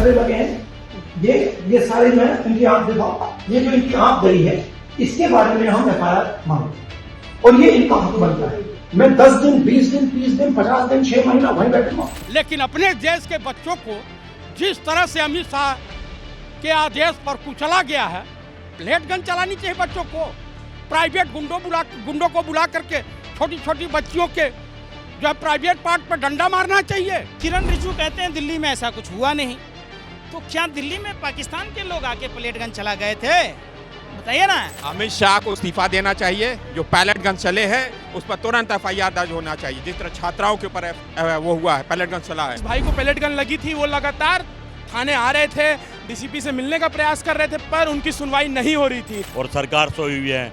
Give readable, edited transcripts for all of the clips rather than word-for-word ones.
मसले लगे हैं। ये सारे जो है इनकी आंख दिखाओ, ये जो इनकी आंख गई है इसके बारे में हम एफआईआर मांगते और ये इनका हक बनता है। मैं 10 दिन 20 दिन 30 दिन 50 दिन 6 महीना वहीं बैठूंगा। लेकिन अपने देश के बच्चों को जिस तरह से अमित शाह के आदेश पर कुचला गया है, प्लेट गन चलानी चाहिए बच्चों को। प्राइवेट गुंडों को बुला करके छोटी छोटी बच्चियों के जो है प्राइवेट पार्ट पर डंडा मारना चाहिए। किरण रिजिजू कहते हैं दिल्ली में ऐसा कुछ हुआ नहीं, तो क्या दिल्ली में पाकिस्तान के लोग आके प्लेट गन चला गए थे? बताइए ना। अमित शाह को इस्तीफा देना चाहिए। जो पैलेट गन चले हैं उस पर तुरंत एफआईआर दर्ज होना चाहिए। जिस तरह छात्राओं के ऊपर वो हुआ है, पैलेट गन चला है। भाई को पैलेट गन लगी थी, वो लगातार थाने आ रहे थे, डीसीपी से मिलने का प्रयास कर रहे थे, पर उनकी सुनवाई नहीं हो रही थी। और सरकार सोई हुई है।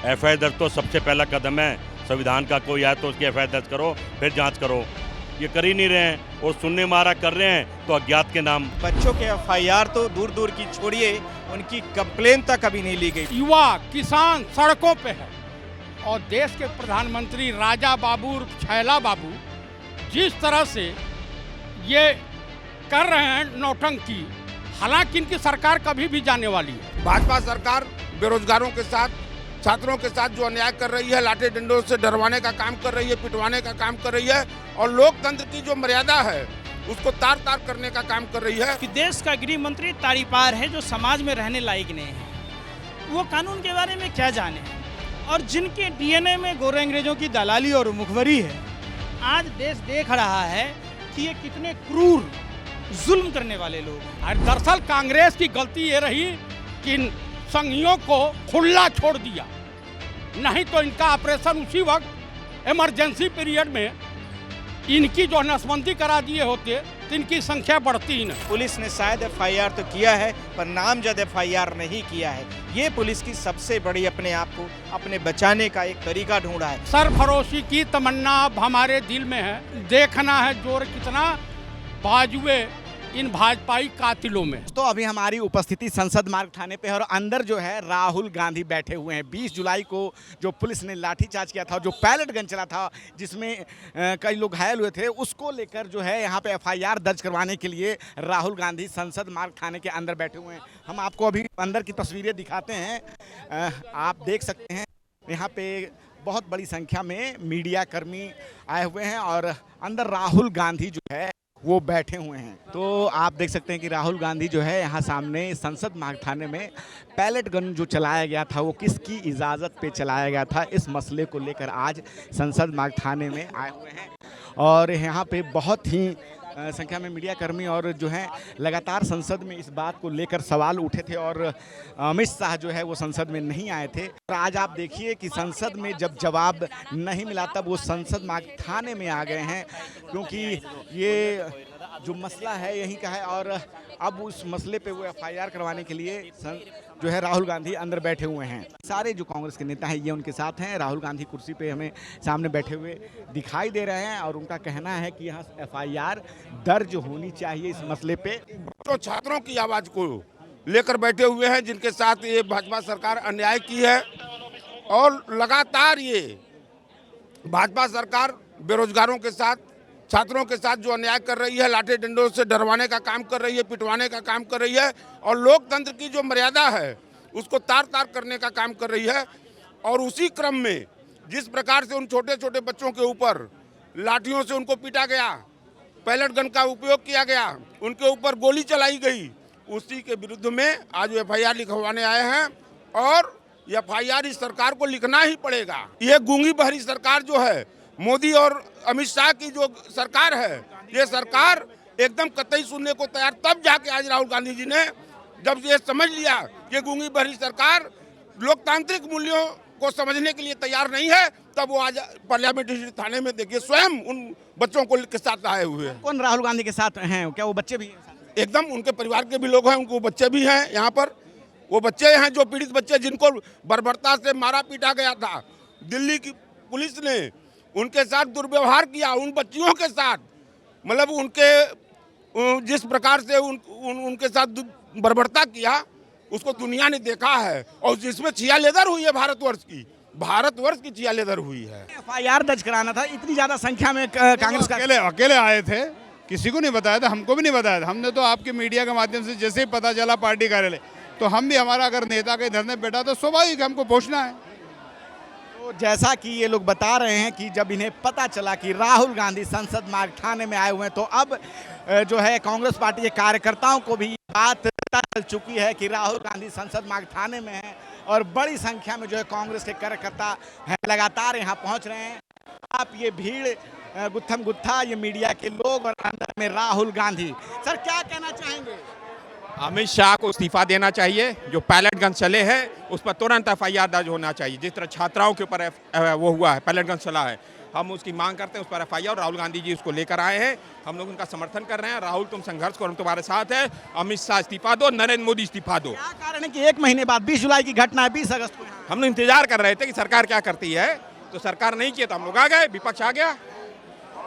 एफआईआर दर्ज तो सबसे पहला कदम है। संविधान का कोई आए तो उसकी एफआईआर दर्ज करो, फिर जांच करो। ये कर ही नहीं रहे हैं और सुनने मारा कर रहे हैं तो अज्ञात के नाम। बच्चों के एफआईआर तो दूर दूर की छोड़िए, उनकी कंप्लेन तक कभी नहीं ली गई। युवा किसान सड़कों पे है और देश के प्रधानमंत्री राजा बाबू छैला बाबू जिस तरह से ये कर रहे हैं नौटंकी, हालांकि इनकी सरकार कभी भी जाने वाली है। भाजपा सरकार बेरोजगारों के साथ, छात्रों के साथ जो अन्याय कर रही है, लाठी डंडों से डरवाने का काम कर रही है, पिटवाने का काम कर रही है और लोकतंत्र की जो मर्यादा है उसको तार तार करने का काम कर रही है। कि देश का गृह मंत्री तारीपार है जो समाज में रहने लायक नहीं है, वो कानून के बारे में क्या जाने, और जिनके डीएनए में गोरे अंग्रेजों की दलाली और मुखबरी है। आज देश देख रहा है कि ये कितने क्रूर जुल्म करने वाले लोग हैं। और दरअसल कांग्रेस की गलती ये रही कि इन संघियों को खुला छोड़ दिया, नहीं तो इनका ऑपरेशन उसी वक्त इमरजेंसी पीरियड में इनकी जो नसबंदी करा दिए होते तो इनकी संख्या बढ़ती ही नहीं। पुलिस ने शायद एफआईआर तो किया है पर नामजद एफआईआर नहीं किया है। ये पुलिस की सबसे बड़ी अपने आप को अपने बचाने का एक तरीका ढूंढा है। सरफरोशी की तमन्ना अब हमारे दिल में है, देखना है जोर कितना बाजुए इन भाजपाई कातिलों में। तो अभी हमारी उपस्थिति संसद मार्ग थाने पे है और अंदर जो है राहुल गांधी बैठे हुए हैं। 20 जुलाई को जो पुलिस ने लाठीचार्ज किया था, जो पैलेट गन चला था जिसमें कई लोग घायल हुए थे, उसको लेकर जो है यहाँ पे एफआईआर दर्ज करवाने के लिए राहुल गांधी संसद मार्ग थाने के अंदर बैठे हुए हैं। हम आपको अभी अंदर की तस्वीरें दिखाते हैं। आप देख सकते हैं यहाँ पे बहुत बड़ी संख्या में मीडिया कर्मी आए हुए हैं और अंदर राहुल गांधी जो है वो बैठे हुए हैं। तो आप देख सकते हैं कि राहुल गांधी जो है यहाँ सामने संसद मार्ग थाने में पैलेट गन जो चलाया गया था वो किसकी इजाज़त पे चलाया गया था, इस मसले को लेकर आज संसद मार्ग थाने में आए हुए हैं। और यहाँ पे बहुत ही संख्या में मीडिया कर्मी और जो है लगातार संसद में इस बात को लेकर सवाल उठे थे और अमित शाह जो है वो संसद में नहीं आए थे। और आज आप देखिए कि संसद में जब जवाब नहीं मिला तब वो संसद मार्ग थाने में आ गए हैं, क्योंकि ये जो मसला है यहीं का है और अब उस मसले पे वो एफआईआर करवाने के लिए जो है राहुल गांधी अंदर बैठे हुए हैं। सारे जो कांग्रेस के नेता हैं ये उनके साथ हैं। राहुल गांधी कुर्सी पे हमें सामने बैठे हुए दिखाई दे रहे हैं और उनका कहना है कि यहाँ एफआईआर दर्ज होनी चाहिए इस मसले पे। तो छात्रों की आवाज को लेकर बैठे हुए हैं जिनके साथ ये भाजपा सरकार अन्याय की है और लगातार ये भाजपा सरकार बेरोजगारों के साथ, छात्रों के साथ जो अन्याय कर रही है, लाठी डंडों से डरवाने का काम कर रही है, पिटवाने का काम कर रही है और लोकतंत्र की जो मर्यादा है उसको तार तार करने का काम कर रही है। और उसी क्रम में जिस प्रकार से उन छोटे छोटे बच्चों के ऊपर लाठियों से उनको पीटा गया, पैलेट गन का उपयोग किया गया, उनके ऊपर गोली चलाई गई, उसी के विरुद्ध में आज एफआईआर लिखवाने आए हैं और एफआईआर इस सरकार को लिखना ही पड़ेगा। ये गूंगी बहरी सरकार जो है, मोदी और अमित शाह की जो सरकार है, ये सरकार एकदम कतई सुनने को तैयार, तब जाके आज राहुल गांधी जी ने जब ये समझ लिया कि गूंगी बहरी सरकार लोकतांत्रिक मूल्यों को समझने के लिए तैयार नहीं है, तब वो आज पार्लियामेंट्री थाने में देखिए स्वयं उन बच्चों को के साथ आए हुए हैं। कौन राहुल गांधी के साथ हैं? क्या वो बच्चे भी हैं? एकदम उनके परिवार के भी लोग हैं, उनको बच्चे भी हैं। यहाँ पर वो बच्चे हैं जो पीड़ित बच्चे, जिनको बर्बरता से मारा पीटा गया था। दिल्ली की पुलिस ने उनके साथ दुर्व्यवहार किया, उन बच्चियों के साथ, मतलब उनके जिस प्रकार से उनके साथ बर्बरता किया उसको दुनिया ने देखा है और जिसमें छियालेदर हुई है भारतवर्ष की छियालेदर हुई है। एफआईआर दर्ज कराना था, इतनी ज्यादा संख्या में कांग्रेस का अकेले आए थे किसी को नहीं बताया था, हमको भी नहीं बताया था। हमने तो आपके मीडिया के माध्यम से जैसे ही पता चला पार्टी कार्यालय, तो हम भी, हमारा अगर नेता के धरने पे बैठा तो स्वाभाविक है हमको पहुंचना है। तो जैसा कि ये लोग बता रहे हैं कि जब इन्हें पता चला कि राहुल गांधी संसद मार्ग थाने में आए हुए हैं, तो अब जो है कांग्रेस पार्टी के कार्यकर्ताओं को भी बात पता चल चुकी है कि राहुल गांधी संसद मार्ग थाने में है और बड़ी संख्या में जो है कांग्रेस के कार्यकर्ता हैं लगातार यहाँ पहुँच रहे हैं। आप ये भीड़ गुत्थम गुत्था, ये मीडिया के लोग और अंदर में राहुल गांधी। सर क्या कहना चाहेंगे? अमित शाह को इस्तीफा देना चाहिए। जो पैलेट गन चले हैं उस पर तुरंत एफआईआर दर्ज होना चाहिए। जिस तरह छात्राओं के ऊपर वो हुआ है, पैलेट गन चला है, हम उसकी मांग करते हैं उस पर एफआईआर। राहुल गांधी जी उसको लेकर आए हैं, हम लोग उनका समर्थन कर रहे हैं। राहुल तुम संघर्ष करो, हम तुम्हारे साथ है। अमित शाह इस्तीफा दो, नरेंद्र मोदी इस्तीफा दो। क्या कारण है कि 1 महीने बाद 20 जुलाई की घटना है, 20 अगस्त को हम लोग इंतजार कर रहे थे कि सरकार क्या करती है, तो सरकार नहीं किया तो हम लोग आ गए, विपक्ष आ गया।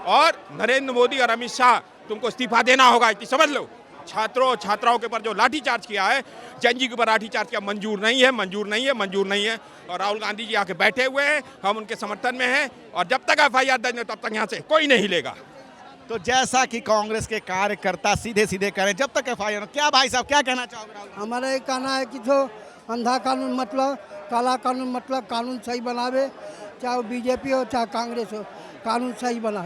और नरेंद्र मोदी और अमित शाह तुमको इस्तीफा देना होगा, इतनी समझ लो। छात्राओं के ऊपर जो लाठीचार्ज किया है, जैन जी के ऊपर लाठीचार्ज किया, मंजूर नहीं है, मंजूर नहीं है, मंजूर नहीं है। और राहुल गांधी जी आके बैठे हुए हैं, हम उनके समर्थन में हैं। और जब तक एफआईआर दर्ज नहीं तब तक यहाँ से कोई नहीं हिलेगा। तो जैसा कि कांग्रेस के कार्यकर्ता सीधे सीधे करें, जब तक एफआईआर। क्या भाई साहब क्या कहना चाहोगे? राहुल? हमारा ये कहना है कि जो अंधा कानून मतलब, काला कानून मतलब कानून सही बनावे, चाहे वो बीजेपी हो चाहे कांग्रेस हो, कानून सही बना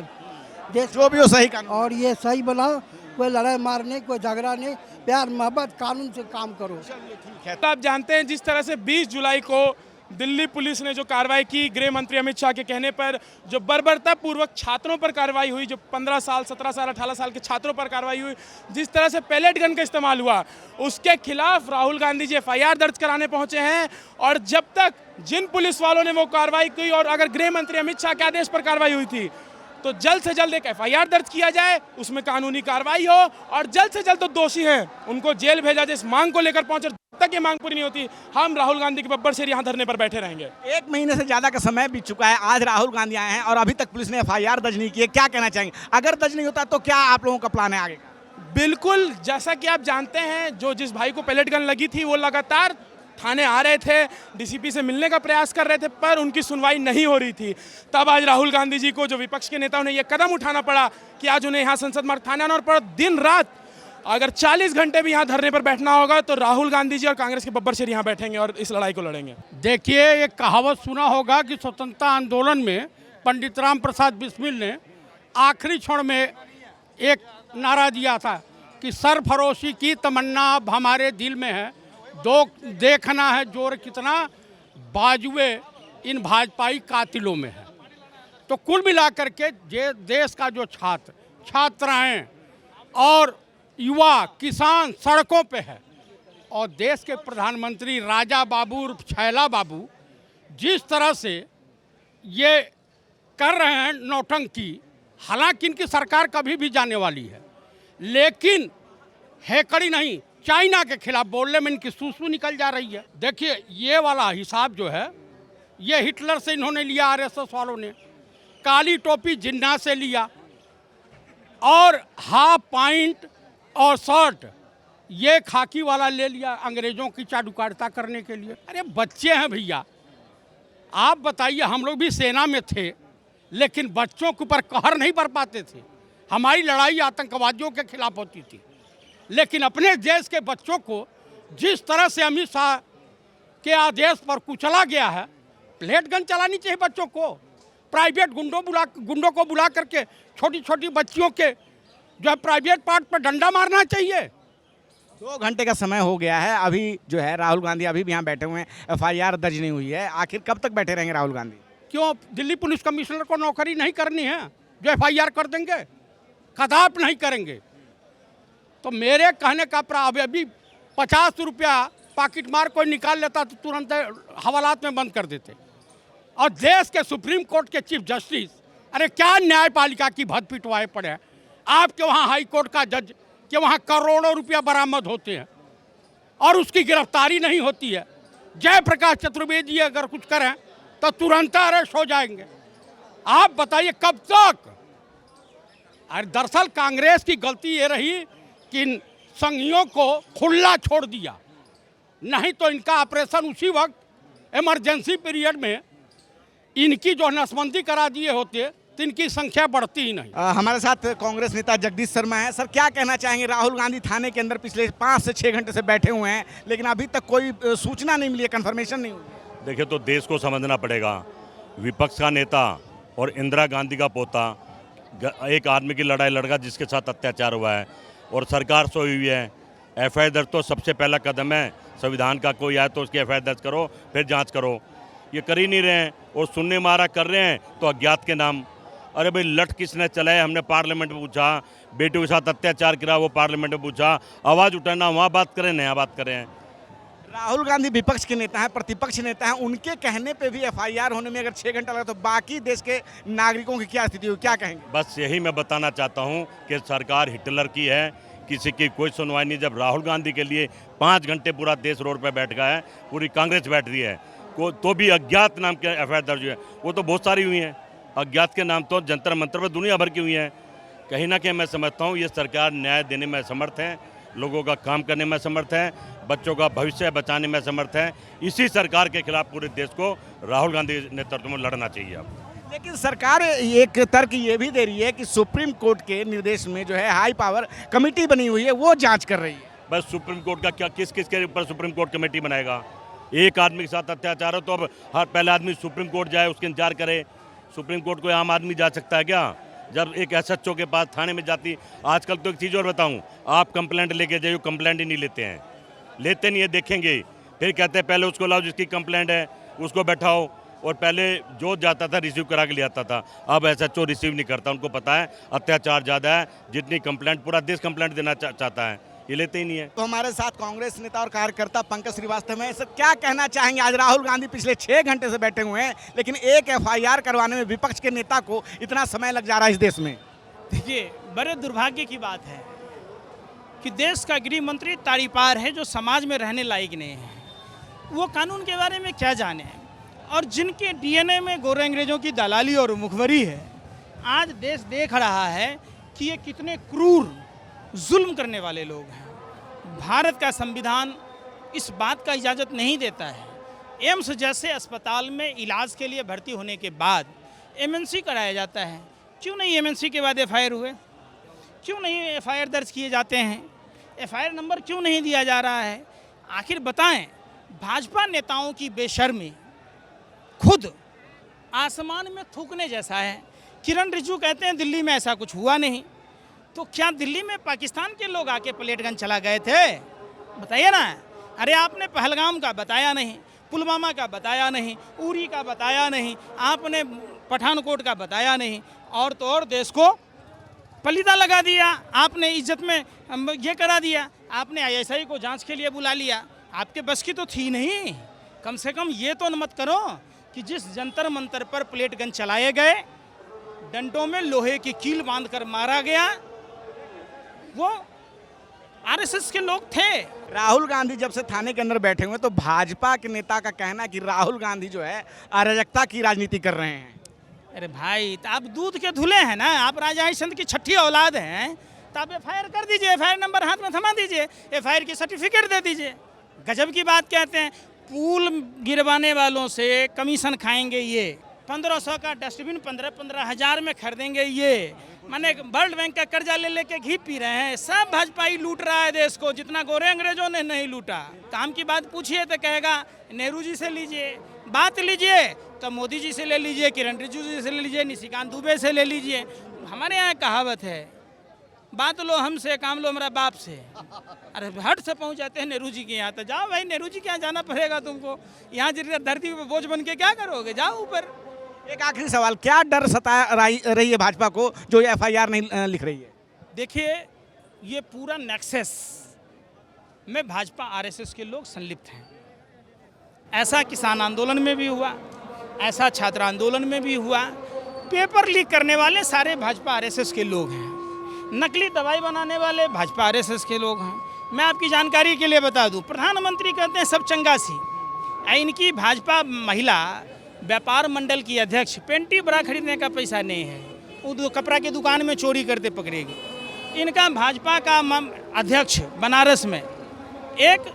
देश, जो भी हो सही कानून। और ये सही बनाओ, कोई लड़ाई मारने, कोई झगड़ा नहीं, प्यार मोहब्बत कानून से काम करो। ठीक है। तो आप जानते हैं जिस तरह से 20 जुलाई को दिल्ली पुलिस ने जो कार्रवाई की, गृह मंत्री अमित शाह के कहने पर, जो बर्बरतापूर्वक छात्रों पर कार्रवाई हुई, जो 15 साल 17 साल 18 साल के छात्रों पर कार्रवाई हुई, जिस तरह से पैलेट गन का इस्तेमाल हुआ, उसके खिलाफ राहुल गांधी जी एफआईआर दर्ज कराने पहुंचे हैं। और जब तक जिन पुलिस वालों ने वो कार्रवाई की, और अगर गृह मंत्री अमित शाह के आदेश पर कार्रवाई हुई थी, तो जल्द से जल्द एक एफआईआर दर्ज किया जाए, उसमें कानूनी कार्रवाई हो, और जल्द से जल्द तो दोषी हैं उनको जेल भेजा जाए। इस मांग को लेकर पहुंचे, जब तक ये मांग पूरी नहीं होती, हम राहुल गांधी के बब्बर शेर यहाँ धरने पर बैठे रहेंगे। 1 महीने से ज्यादा का समय बीत चुका है, आज राहुल गांधी आए हैं और अभी तक पुलिस ने एफआईआर दर्ज नहीं की है। क्या कहना चाहेंगे? अगर दर्ज नहीं होता तो क्या आप लोगों का प्लान है आगे का? बिल्कुल, जैसा कि आप जानते हैं, जिस भाई को पैलेट गन लगी थी वो लगातार थाने आ रहे थे, डीसीपी से मिलने का प्रयास कर रहे थे, पर उनकी सुनवाई नहीं हो रही थी। तब आज राहुल गांधी जी को, जो विपक्ष के नेताओं ने, यह कदम उठाना पड़ा कि आज उन्हें यहाँ संसद मार्ग थाने आना पड़ा। दिन रात अगर 40 घंटे भी यहाँ धरने पर बैठना होगा तो राहुल गांधी जी और कांग्रेस के बब्बर शेर यहाँ बैठेंगे और इस लड़ाई को लड़ेंगे। देखिए, एक कहावत सुना होगा कि स्वतंत्रता आंदोलन में पंडित राम प्रसाद बिस्मिल ने आखिरी क्षण में एक नारा दिया था कि सरफरोशी की तमन्ना अब हमारे दिल में है, देखना है जोर कितना बाजुए इन भाजपाई कातिलों में है। तो कुल मिलाकर के देश का जो छात्राएं और युवा किसान सड़कों पे है, और देश के प्रधानमंत्री राजा बाबू उर्फ छैला बाबू जिस तरह से ये कर रहे हैं नौटंकी, हालांकि इनकी सरकार कभी भी जाने वाली है, लेकिन हैकड़ी नहीं, चाइना के खिलाफ बोलने में इनकी सूसू निकल जा रही है। देखिए, ये वाला हिसाब जो है ये हिटलर से इन्होंने लिया, आरएसएस वालों ने काली टोपी जिन्ना से लिया, और हाफ पैंट और शर्ट ये खाकी वाला ले लिया अंग्रेजों की चाटुकारिता करने के लिए। अरे बच्चे हैं भैया, आप बताइए, हम लोग भी सेना में थे, लेकिन बच्चों के ऊपर कहर नहीं कर पाते थे। हमारी लड़ाई आतंकवादियों के खिलाफ होती थी, लेकिन अपने देश के बच्चों को जिस तरह से अमित शाह के आदेश पर कुचला गया है, प्लेट गन चलानी चाहिए बच्चों को। प्राइवेट गुंडों को बुला करके छोटी छोटी बच्चियों के जो है प्राइवेट पार्ट पर डंडा मारना चाहिए। 2 घंटे का समय हो गया है, अभी जो है राहुल गांधी अभी भी यहाँ बैठे हुए हैं, एफआईआर दर्ज नहीं हुई है। आखिर कब तक बैठे रहेंगे राहुल गांधी? क्यों दिल्ली पुलिस कमिश्नर को नौकरी नहीं करनी है जो एफआईआर कर देंगे? कदाप नहीं करेंगे। तो मेरे कहने का अभी 50 रुपया पॉकेट मार कोई निकाल लेता तो तुरंत हवालात में बंद कर देते। और देश के सुप्रीम कोर्ट के चीफ जस्टिस, अरे क्या न्यायपालिका की भद पिटवाए पड़े हैं। आपके वहाँ हाई कोर्ट का जज के वहाँ करोड़ों रुपया बरामद होते हैं और उसकी गिरफ्तारी नहीं होती है। जयप्रकाश चतुर्वेदी अगर कुछ करें तो तुरंत अरेस्ट हो जाएंगे। आप बताइए कब तक? अरे दरअसल कांग्रेस की गलती ये रही कि इन संघियों को खुला छोड़ दिया, नहीं तो इनका ऑपरेशन उसी वक्त इमरजेंसी पीरियड में इनकी जो नसबंदी करा दिए होते तो इनकी संख्या बढ़ती ही नहीं। हमारे साथ कांग्रेस नेता जगदीश शर्मा है। सर, क्या कहना चाहेंगे? राहुल गांधी थाने के अंदर पिछले 5 से 6 घंटे से बैठे हुए हैं, लेकिन अभी तक कोई सूचना नहीं मिली है, कंफर्मेशन नहीं हुई। देखिए, तो देश को समझना पड़ेगा, विपक्ष का नेता और इंदिरा गांधी का पोता एक आदमी की लड़ाई लड़का जिसके साथ अत्याचार हुआ है, और सरकार सोई हुई है। एफआईआर दर्ज तो सबसे पहला कदम है। संविधान का कोई आए तो उसकी एफआईआर दर्ज करो, फिर जांच करो। ये कर ही नहीं रहे हैं, और सुनने मारा कर रहे हैं तो अज्ञात के नाम। अरे भाई, लठ किसने चलाए? हमने पार्लियामेंट में पूछा। बेटियों के साथ अत्याचार करा, वो पार्लियामेंट में पूछा। आवाज़ उठाना वहाँ बात करें, नया बात करें। राहुल गांधी विपक्ष के नेता हैं, प्रतिपक्ष नेता हैं, उनके कहने पे भी एफआईआर होने में अगर 6 घंटा लगा तो बाकी देश के नागरिकों की क्या स्थिति होगी, क्या कहेंगे? बस यही मैं बताना चाहता हूँ कि सरकार हिटलर की है, किसी की कोई सुनवाई नहीं। जब राहुल गांधी के लिए 5 घंटे पूरा देश रोड पर बैठ गया है, पूरी कांग्रेस बैठ रही है, तो भी अज्ञात नाम के एफआईआर दर्ज हुई है। वो तो बहुत सारी हुई हैं, अज्ञात के नाम तो जंतर मंतर पर दुनिया भर की हुई हैं। कहीं ना कहीं मैं समझता हूँ ये सरकार न्याय देने में समर्थ है, लोगों का काम करने में समर्थ है, बच्चों का भविष्य बचाने में समर्थ है। इसी सरकार के खिलाफ पूरे देश को राहुल गांधी नेतृत्व में लड़ना चाहिए अब। लेकिन सरकार एक तर्क ये भी दे रही है कि सुप्रीम कोर्ट के निर्देश में जो है हाई पावर कमेटी बनी हुई है, वो जांच कर रही है। बस सुप्रीम कोर्ट का क्या, किस किस के ऊपर सुप्रीम कोर्ट कमेटी बनाएगा? एक आदमी के साथ अत्याचार हो तो अब हर पहला आदमी सुप्रीम कोर्ट जाए, उसके इंतजार करे। सुप्रीम कोर्ट कोई आम आदमी जा सकता है क्या? जब एक एसएचओ के पास थाने में जाती। आजकल तो एक चीज़ और बताऊं, आप कंप्लेंट लेके जाइए, कंप्लेंट ही नहीं लेते हैं, लेते नहीं है। देखेंगे फिर कहते हैं पहले उसको लाओ जिसकी कंप्लेंट है, उसको बैठाओ। और पहले जो जाता था रिसीव करा के ले आता था, अब एसएचओ रिसीव नहीं करता। उनको पता है अत्याचार ज़्यादा है, जितनी कंप्लेंट पूरा देश कंप्लेंट देना चाहता है, ये लेते ही नहीं है। तो हमारे साथ कांग्रेस नेता और कार्यकर्ता पंकज श्रीवास्तव हैं। सर, क्या कहना चाहेंगे? आज राहुल गांधी पिछले 6 घंटे से बैठे हुए हैं, लेकिन एक एफआईआर करवाने में विपक्ष के नेता को इतना समय लग जा रहा है इस देश में। देखिए, बड़े दुर्भाग्य की बात है कि देश का गृह मंत्री तारीपार है, जो समाज में रहने लायक नहीं है। वो कानून के बारे में क्या जाने, और जिनके डीएनए में गोरे अंग्रेजों की दलाली और मुखबरी है। आज देश देख रहा है कि ये कितने क्रूर जुल्म करने वाले लोग हैं। भारत का संविधान इस बात का इजाज़त नहीं देता है। एम्स जैसे अस्पताल में इलाज के लिए भर्ती होने के बाद एमएनसी कराया जाता है। क्यों नहीं एमएनसी के बाद एफआईआर हुए? क्यों नहीं एफआईआर दर्ज किए जाते हैं? एफआईआर नंबर क्यों नहीं दिया जा रहा है? आखिर बताएं, भाजपा नेताओं की बेशर्मी खुद आसमान में थूकने जैसा है। किरण रिजिजू कहते हैं दिल्ली में ऐसा कुछ हुआ नहीं, तो क्या दिल्ली में पाकिस्तान के लोग आके प्लेट गन चला गए थे? बताइए ना। अरे आपने पहलगाम का बताया नहीं, पुलवामा का बताया नहीं, उरी का बताया नहीं, आपने पठानकोट का बताया नहीं, और तो और देश को पलीदा लगा दिया। आपने इज्जत में ये करा दिया, आपने आईएसआई को जांच के लिए बुला लिया। आपके बस की तो थी नहीं। कम से कम ये तो मत करो कि जिस जंतर मंतर पर प्लेट गन चलाए गए, डंडों में लोहे की कील बांधकर मारा गया, वो आरएसएस के लोग थे। राहुल गांधी जब से थाने के अंदर बैठे हुए तो भाजपा के नेता का कहना है कि राहुल गांधी जो है अराजकता की राजनीति कर रहे हैं। अरे भाई, तो आप दूध के धुले हैं ना, आप राजा हरिश्चंद्र की छठी औलाद हैं, तो आप एफआईआर कर दीजिए, एफआईआर नंबर हाथ में थमा दीजिए, एफआईआर की सर्टिफिकेट दे दीजिए। गजब की बात कहते हैं, पुल गिरवाने वालों से कमीशन खाएंगे ये, 1500 का डस्टबिन 15-15 हज़ार में खरीदेंगे ये, माने वर्ल्ड बैंक का कर्जा ले लेके घी पी रहे हैं। सब भाजपा ही लूट रहा है देश को, जितना गोरे अंग्रेजों ने नहीं लूटा। काम की बात पूछिए तो कहेगा नेहरू जी से लीजिए, बात लीजिए तो मोदी जी से ले लीजिए, किरण रिजिजू जी से ले लीजिए, निशिकांत दुबे से ले लीजिए। हमारे यहाँ कहावत है, बात लो हमसे, काम लो हमारा बाप से। अरे हट से पहुँच जाते हैं नेहरू जी के यहाँ, तो जाओ भाई, नेहरू जी के यहाँ जाना पड़ेगा तुमको। यहाँ धरती पर बोझ बन के क्या करोगे, जाओ ऊपर। एक आखिरी सवाल, क्या डर सता रही है भाजपा को जो ये एफआईआर नहीं लिख रही है? देखिए, ये पूरा नेक्सस में भाजपा आरएसएस के लोग संलिप्त हैं। ऐसा किसान आंदोलन में भी हुआ, ऐसा छात्र आंदोलन में भी हुआ। पेपर लीक करने वाले सारे भाजपा आरएसएस के लोग हैं, नकली दवाई बनाने वाले भाजपा आरएसएस के लोग हैं। मैं आपकी जानकारी के लिए बता दूं, प्रधानमंत्री कहते हैं सब चंगासी। इनकी भाजपा महिला व्यापार मंडल की अध्यक्ष पेंटी बड़ा खरीदने का पैसा नहीं है, वो कपड़ा की दुकान में चोरी करते पकड़ेगी। इनका भाजपा का अध्यक्ष बनारस में एक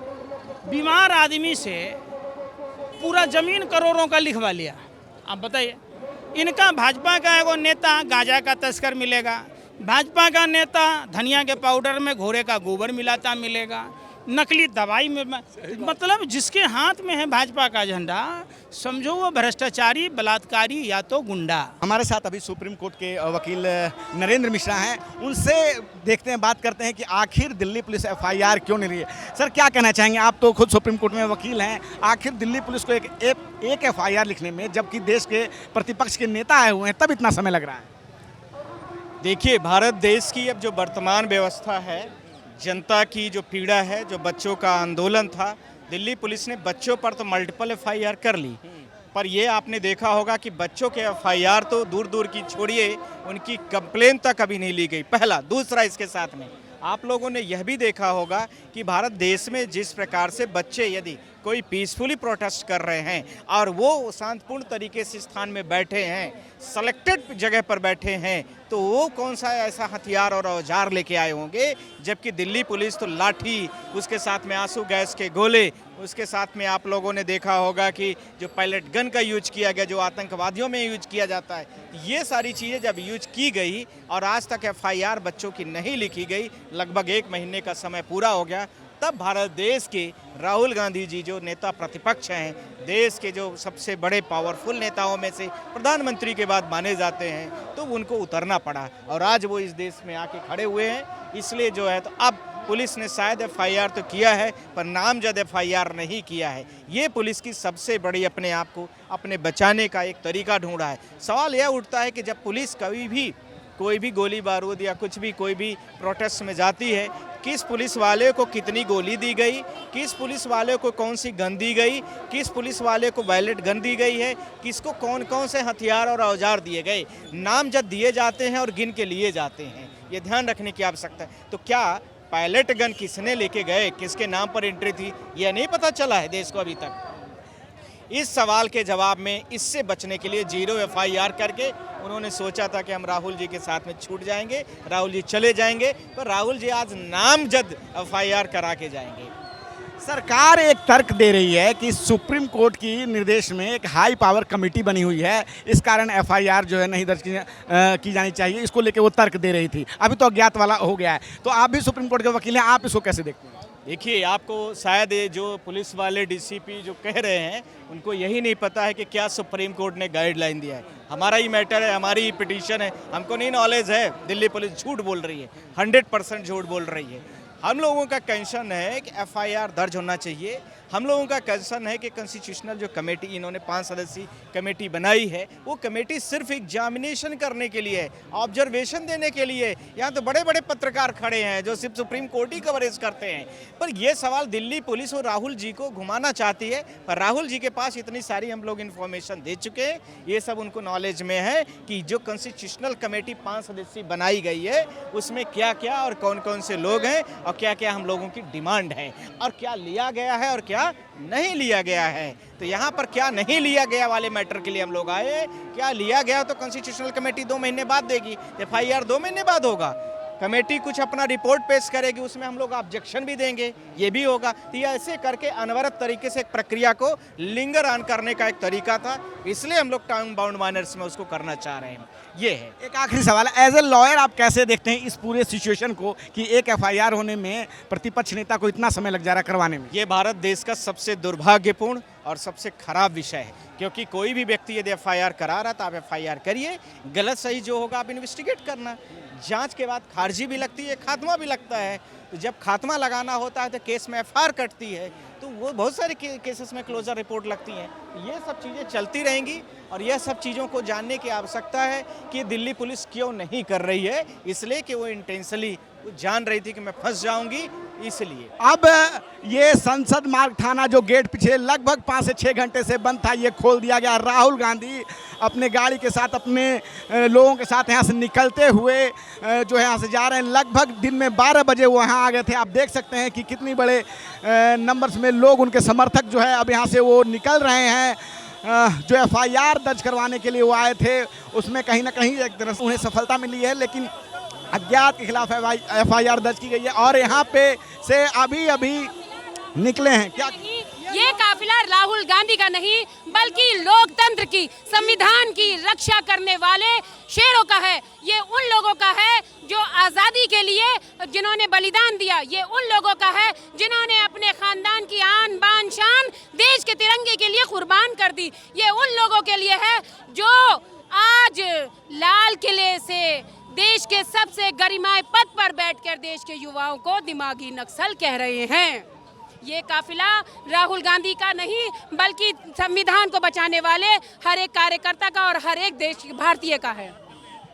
बीमार आदमी से पूरा जमीन करोड़ों का लिखवा लिया। आप बताइए, इनका भाजपा का एगो नेता गांजा का तस्कर मिलेगा, भाजपा का नेता धनिया के पाउडर में घोड़े का गोबर मिलाता मिलेगा, नकली दवाई में, मतलब जिसके हाथ में है भाजपा का झंडा समझो वो भ्रष्टाचारी, बलात्कारी या तो गुंडा। हमारे साथ अभी सुप्रीम कोर्ट के वकील नरेंद्र मिश्रा हैं, उनसे देखते हैं, बात करते हैं कि आखिर दिल्ली पुलिस एफआईआर क्यों नहीं रही है। सर क्या कहना चाहेंगे, आप तो खुद सुप्रीम कोर्ट में वकील हैं, आखिर दिल्ली पुलिस को एक एफआईआर लिखने में, जबकि देश के प्रतिपक्ष के नेता आए हुए हैं, तब इतना समय लग रहा है? देखिए, भारत देश की अब जो वर्तमान व्यवस्था है, जनता की जो पीड़ा है, जो बच्चों का आंदोलन था, दिल्ली पुलिस ने बच्चों पर तो मल्टीपल एफआईआर कर ली, पर ये आपने देखा होगा कि बच्चों के एफआईआर तो दूर दूर की छोड़िए, उनकी कंप्लेन तक कभी नहीं ली गई। पहला। दूसरा, इसके साथ में आप लोगों ने यह भी देखा होगा कि भारत देश में जिस प्रकार से बच्चे यदि कोई पीसफुली प्रोटेस्ट कर रहे हैं और वो शांतिपूर्ण तरीके से स्थान में बैठे हैं, सेलेक्टेड जगह पर बैठे हैं, तो वो कौन सा ऐसा हथियार और औजार लेके आए होंगे, जबकि दिल्ली पुलिस तो लाठी, उसके साथ में आंसू गैस के गोले, उसके साथ में आप लोगों ने देखा होगा कि जो पायलट गन का यूज किया गया, जो आतंकवादियों में यूज किया जाता है, ये सारी चीज़ें जब यूज की गई और आज तक एफआईआर बच्चों की नहीं लिखी गई, लगभग 1 महीने का समय पूरा हो गया, तब भारत देश के राहुल गांधी जी जो नेता प्रतिपक्ष हैं, देश के जो सबसे बड़े पावरफुल नेताओं में से प्रधानमंत्री के बाद माने जाते हैं, तो उनको उतरना पड़ा और आज वो इस देश में आके खड़े हुए हैं। इसलिए जो है, तो अब पुलिस ने शायद एफआईआर तो किया है पर नामजद एफआईआर नहीं किया है। ये पुलिस की सबसे बड़ी अपने आप को अपने बचाने का एक तरीका ढूंढा है। सवाल यह उठता है कि जब पुलिस कभी भी कोई भी गोली बारूद या कुछ भी कोई भी प्रोटेस्ट में जाती है, किस पुलिस वाले को कितनी गोली दी गई, किस पुलिस वाले को कौन सी गन दी गई, किस पुलिस वाले को बैलेट गन दी गई है, किसको कौन कौन से हथियार और औजार दिए गए, नामजद दिए जाते हैं और गिन के लिए जाते हैं। ये ध्यान रखने की आवश्यकता है। तो क्या पायलट गन किसने लेके गए, किसके नाम पर एंट्री थी, यह नहीं पता चला है देश को अभी तक। इस सवाल के जवाब में इससे बचने के लिए 0 एफआईआर करके उन्होंने सोचा था कि हम राहुल जी के साथ में छूट जाएंगे, राहुल जी चले जाएंगे, पर राहुल जी आज नामजद एफआईआर करा के जाएंगे। सरकार एक तर्क दे रही है कि सुप्रीम कोर्ट की निर्देश में एक हाई पावर कमेटी बनी हुई है, इस कारण एफआईआर जो है नहीं दर्ज की जानी चाहिए, इसको लेके वो तर्क दे रही थी। अभी तो अज्ञात वाला हो गया है, तो आप भी सुप्रीम कोर्ट के वकील हैं, आप इसको कैसे देखते हैं? देखिए, आपको शायद ये जो पुलिस वाले डीसीपी जो कह रहे हैं, उनको यही नहीं पता है कि क्या सुप्रीम कोर्ट ने गाइडलाइन दिया है। हमारा ही मैटर है, हमारी ही पिटीशन है, हमको नहीं नॉलेज है दिल्ली पुलिस झूठ बोल रही है, 100% झूठ बोल रही है। हम लोगों का कंसर्न है कि एफआईआर दर्ज होना चाहिए। हम लोगों का कंसर्न है कि कॉन्स्टिट्यूशनल जो कमेटी इन्होंने 5 सदस्यीय कमेटी बनाई है, वो कमेटी सिर्फ एग्जामिनेशन करने के लिए है, ऑब्जर्वेशन देने के लिए। यहाँ तो बड़े बड़े पत्रकार खड़े हैं जो सिर्फ सुप्रीम कोर्ट ही कवरेज करते हैं, पर ये सवाल दिल्ली पुलिस और राहुल जी को घुमाना चाहती है। पर राहुल जी के पास इतनी सारी हम लोग इन्फॉर्मेशन दे चुके हैं, ये सब उनको नॉलेज में है कि जो कॉन्स्टिट्यूशनल कमेटी 5 सदस्यीय बनाई गई है, उसमें क्या क्या और कौन कौन से लोग हैं और क्या क्या हम लोगों की डिमांड है और क्या लिया गया है और क्या नहीं लिया गया है। तो यहाँ पर क्या नहीं लिया गया वाले मैटर के लिए हम लोग आए। क्या लिया गया तो कॉन्स्टिट्यूशनल कमेटी 2 महीने बाद देगी, एफआईआर 2 महीने बाद होगा। कमेटी कुछ अपना रिपोर्ट पेश करेगी, उसमें हम लोग ऑब्जेक्शन भी देंगे, ये भी होगा। तो ये ऐसे करके अनवरत तरीके से एक प्रक्रिया को लिंगर ऑन करने का एक तरीका था, इसलिए हम लोग टाइम बाउंड मानर्स में उसको करना चाह रहे हैं। ये है। एक आखिरी सवाल है, एज ए लॉयर आप कैसे देखते हैं इस पूरे सिचुएशन को कि एक एफआईआर होने में प्रतिपक्ष नेता को इतना समय लग जा रहा है करवाने में? ये भारत देश का सबसे दुर्भाग्यपूर्ण और सबसे खराब विषय है, क्योंकि कोई भी व्यक्ति यदि एफआईआर करा रहा तो आप एफआईआर करिए, गलत सही जो होगा आप इन्वेस्टिगेट करना। जांच के बाद खारिजी भी लगती है, खात्मा भी लगता है। तो जब खात्मा लगाना होता है तो केस में एफआईआर कटती है, तो वो बहुत सारे केसेस में क्लोजर रिपोर्ट लगती हैं। ये सब चीज़ें चलती रहेंगी और यह सब चीज़ों को जानने की आवश्यकता है कि दिल्ली पुलिस क्यों नहीं कर रही है, इसलिए कि वो इंटेंशनली जान रही थी कि मैं फंस जाऊंगी, इसलिए। अब ये संसद मार्ग थाना जो गेट पीछे लगभग 5 से 6 घंटे से बंद था, ये खोल दिया गया। राहुल गांधी अपने गाड़ी के साथ, अपने लोगों के साथ यहाँ से निकलते हुए जो है यहाँ से जा रहे हैं। लगभग दिन में 12 बजे वो यहाँ आ गए थे। आप देख सकते हैं कि कितनी बड़े नंबर्स में लोग, उनके समर्थक जो है अब यहाँ से वो निकल रहे हैं। जो एफआईआर दर्ज करवाने के लिए वो आए थे, उसमें कहीं ना कहीं एक तरह से उन्हें सफलता मिली है, लेकिन अज्ञात के खिलाफ एफआईआर दर्ज की गई है। और यहाँ पे से अभी निकले हैं क्या ये काफिला राहुल गांधी का नहीं बल्कि लोकतंत्र की, संविधान की रक्षा करने वाले शेरों का है। ये उन लोगों का है जो आज़ादी के लिए जिन्होंने बलिदान दिया। ये उन लोगों का है जिन्होंने अपने खानदान की आन बान शान देश के तिरंगे के लिए कुर्बान कर दी। ये उन लोगों के लिए है जो आज लाल किले से देश के सबसे गरिमाए पद पर बैठकर देश के युवाओं को दिमागी नक्सल कह रहे हैं। ये काफिला राहुल गांधी का नहीं बल्कि संविधान को बचाने वाले हर एक कार्यकर्ता का और हर एक देश भारतीय का है।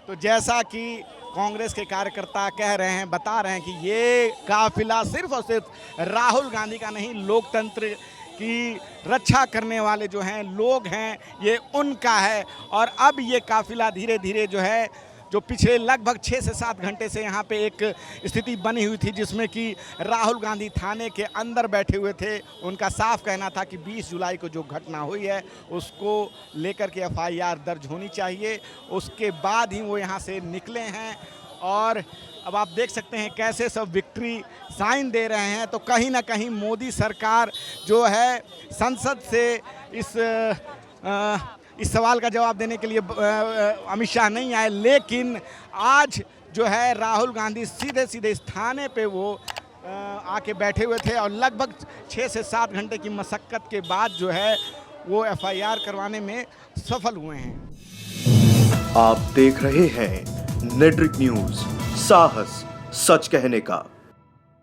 तो जैसा कि कांग्रेस के कार्यकर्ता कह रहे हैं, बता रहे हैं कि ये काफिला सिर्फ और सिर्फ राहुल गांधी का नहीं, लोकतंत्र की रक्षा करने वाले जो हैं लोग हैं ये उनका है। और अब ये काफिला धीरे धीरे जो है, जो पिछले लगभग 6 से 7 घंटे से यहाँ पे एक स्थिति बनी हुई थी जिसमें कि राहुल गांधी थाने के अंदर बैठे हुए थे। उनका साफ कहना था कि 20 जुलाई को जो घटना हुई है उसको लेकर के FIR दर्ज होनी चाहिए। उसके बाद ही वो यहाँ से निकले हैं और अब आप देख सकते हैं कैसे सब विक्ट्री साइन दे रहे हैं। तो कहीं ना कहीं मोदी सरकार जो है संसद से इस सवाल का जवाब देने के लिए अमित शाह नहीं आए, लेकिन आज जो है राहुल गांधी सीधे सीधे इस थाने पे वो आके बैठे हुए थे और लगभग 6 से 7 घंटे की मशक्क़त के बाद जो है वो FIR करवाने में सफल हुए हैं। आप देख रहे हैं नेट्रिक न्यूज़, साहस सच कहने का।